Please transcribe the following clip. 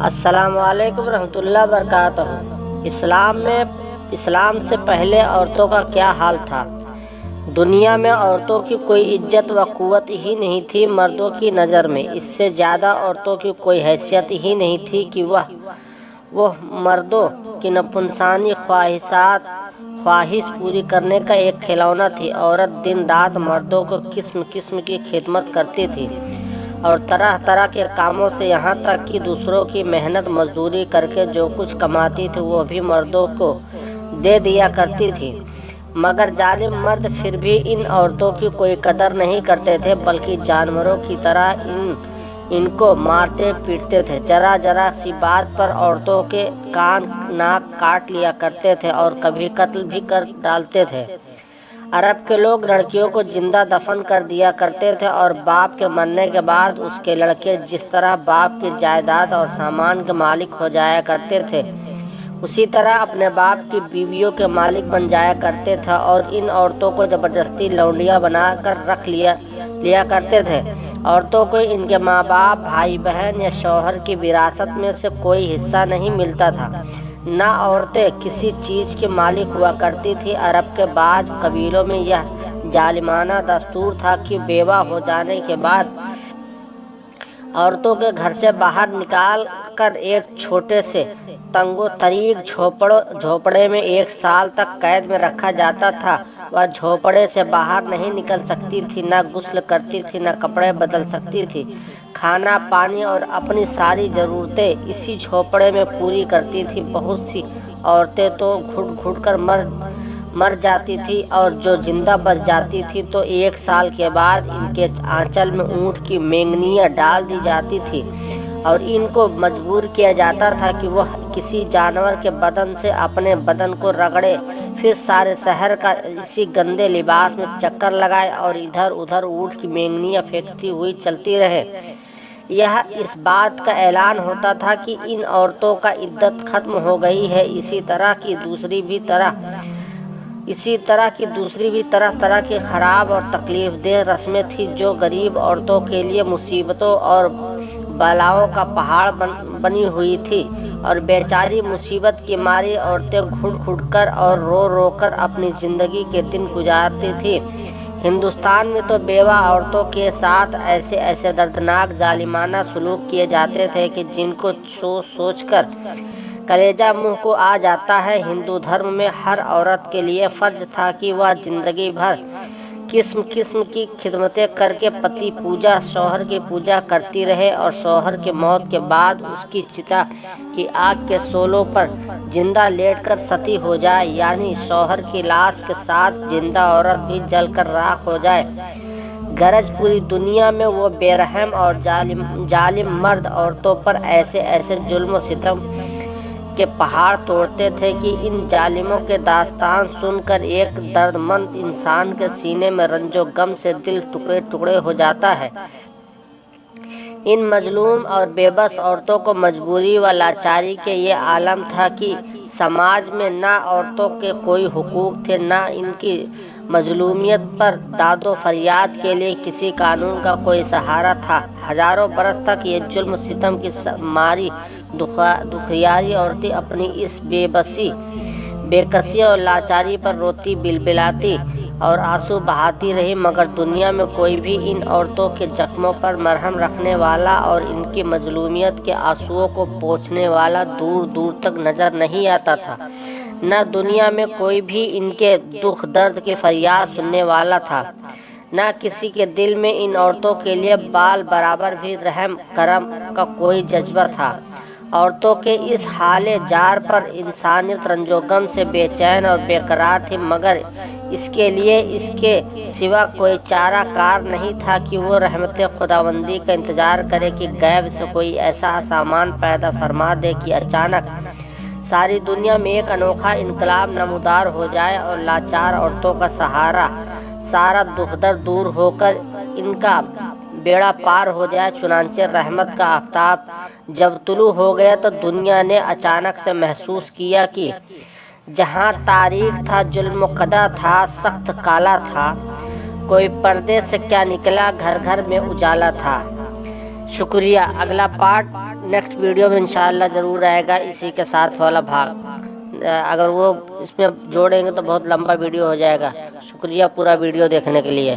السلام علیکم ورحمۃ اللہ وبرکاتہ۔ اسلام سے پہلے عورتوں کا کیا حال تھا؟ دنیا میں عورتوں کی کوئی عزت و قوت ہی نہیں تھی مردوں کی نظر میں۔ اس سے زیادہ عورتوں کی کوئی حیثیت ہی نہیں تھی کہ وہ مردوں کی نفسانی خواہش پوری کرنے کا ایک کھلونا تھی۔ عورت دن رات مردوں کو قسم قسم کی خدمت کرتی تھی اور طرح طرح کے کاموں سے، یہاں تک کہ دوسروں کی محنت مزدوری کر کے جو کچھ کماتی تھی وہ بھی مردوں کو دے دیا کرتی تھی۔ مگر ظالم مرد پھر بھی ان عورتوں کی کوئی قدر نہیں کرتے تھے، بلکہ جانوروں کی طرح ان کو مارتے پیٹتے تھے۔ ذرا سی بات پر عورتوں کے کان ناک کاٹ لیا کرتے تھے اور کبھی قتل بھی کر ڈالتے تھے۔ عرب کے لوگ لڑکیوں کو زندہ دفن کر دیا کرتے تھے اور باپ کے مرنے کے بعد اس کے لڑکے جس طرح باپ کی جائیداد اور سامان کے مالک ہو جایا کرتے تھے، اسی طرح اپنے باپ کی بیویوں کے مالک بن جایا کرتے تھے اور ان عورتوں کو زبردستی لونڈیاں بنا کر رکھ لیا کرتے تھے۔ عورتوں کو ان کے ماں باپ، بھائی بہن یا شوہر کی وراثت میں سے کوئی حصہ نہیں ملتا تھا، نہ عورتیں کسی چیز کی مالک ہوا کرتی تھی۔ عرب کے بعض قبیلوں میں یہ ظالمانہ دستور تھا کہ بیوہ ہو جانے کے بعد عورتوں کے گھر سے باہر نکال کر ایک چھوٹے سے تنگ و تاریک جھونپڑے میں 1 سال تک قید میں رکھا جاتا تھا۔ وہ جھونپڑے سے باہر نہیں نکل سکتی تھی، نہ غسل کرتی تھی، نہ کپڑے بدل سکتی تھی۔ کھانا پانی اور اپنی ساری ضرورتیں اسی جھونپڑے میں پوری کرتی تھی۔ بہت سی عورتیں تو گھٹ کر مر جاتی تھی اور جو زندہ بچ جاتی تھی تو 1 سال کے بعد ان کے آنچل میں اونٹ کی مینگنیاں ڈال دی جاتی تھی اور ان کو مجبور کیا جاتا تھا کہ وہ کسی جانور کے بدن سے اپنے بدن کو رگڑے، پھر سارے شہر کا اسی گندے لباس میں چکر لگائے اور ادھر ادھر اونٹ کی مینگنیاں پھینکتی ہوئی چلتی رہے۔ یہ اس بات کا اعلان ہوتا تھا کہ ان عورتوں کا عدت ختم ہو گئی ہے۔ اسی طرح کی دوسری بھی طرح طرح کی خراب اور تکلیف دہ رسمیں تھیں جو غریب عورتوں کے لیے مصیبتوں اور بلاؤں کا پہاڑ بنی ہوئی تھی، اور بیچاری مصیبت کی ماری عورتیں گھٹ کر اور رو کر اپنی زندگی کے دن گزارتی تھیں۔ ہندوستان میں تو بیوہ عورتوں کے ساتھ ایسے دردناک ظالمانہ سلوک کیے جاتے تھے کہ جن کو سوچ کر کلیجہ منہ کو آ جاتا ہے۔ ہندو دھرم میں ہر عورت کے لیے فرض تھا کہ وہ زندگی بھر قسم قسم کی خدمتیں کر کے پتی پوجا، شوہر کی پوجا کرتی رہے اور شوہر کی موت کے بعد اس کی چتا کی آگ کے شعلوں پر زندہ لیٹ کر ستی ہو جائے، یعنی شوہر کی لاش کے ساتھ زندہ عورت بھی جل کر راکھ ہو جائے۔ غرض پوری دنیا میں وہ بے رحم اور ظالم مرد عورتوں پر ایسے ظلم و ستم کے پہاڑ توڑتے تھے کہ ان ظالموں کے داستان سن کر ایک درد مند انسان کے سینے میں رنج و غم سے دل ٹکڑے ٹکڑے ہو جاتا ہے۔ ان مظلوم اور بے بس عورتوں کو مجبوری و لاچاری کے یہ عالم تھا کہ سماج میں نہ عورتوں کے کوئی حقوق تھے، نہ ان کی مظلومیت پر داد و فریاد کے لیے کسی قانون کا کوئی سہارا تھا۔ ہزاروں برس تک یہ ظلم و ستم کی ماری دکھیاری عورتیں اپنی اس بے کسی اور لاچاری پر روتی بلبلاتی اور آنسو بہاتی رہی، مگر دنیا میں کوئی بھی ان عورتوں کے زخموں پر مرہم رکھنے والا اور ان کی مظلومیت کے آنسوؤں کو پوچھنے والا دور دور تک نظر نہیں آتا تھا۔ نہ دنیا میں کوئی بھی ان کے دکھ درد کی فریاد سننے والا تھا، نہ کسی کے دل میں ان عورتوں کے لیے بال برابر بھی رحم کرم کا کوئی جذبہ تھا۔ عورتوں کے اس حال زار پر انسانیت رنج و غم سے بے چین اور بے قرار تھی، مگر اس کے لیے اس کے سوا کوئی چارہ کار نہیں تھا کہ وہ رحمت خداوندی کا انتظار کرے کہ غیب سے کوئی ایسا سامان پیدا فرما دے کہ اچانک ساری دنیا میں ایک انوکھا انقلاب نمودار ہو جائے اور لاچار عورتوں کا سارا دکھ درد دور ہو کر ان کا بیڑا پار ہو جائے۔ چنانچہ رحمت کا آفتاب جب طلوع ہو گیا تو دنیا نے اچانک سے محسوس کیا کہ جہاں تاریک تھا، ظلم و قدح تھا، سخت کالا تھا، کوئی پردے سے کیا نکلا، گھر گھر میں اجالا تھا۔ شکریہ۔ اگلا پارٹ نیکسٹ ویڈیو میں انشاءاللہ ضرور آئے گا اسی کے ساتھ والا بھاگ، اگر وہ اس میں جوڑیں گے تو بہت لمبا ویڈیو ہو جائے گا۔ شکریہ پورا ویڈیو دیکھنے کے لیے۔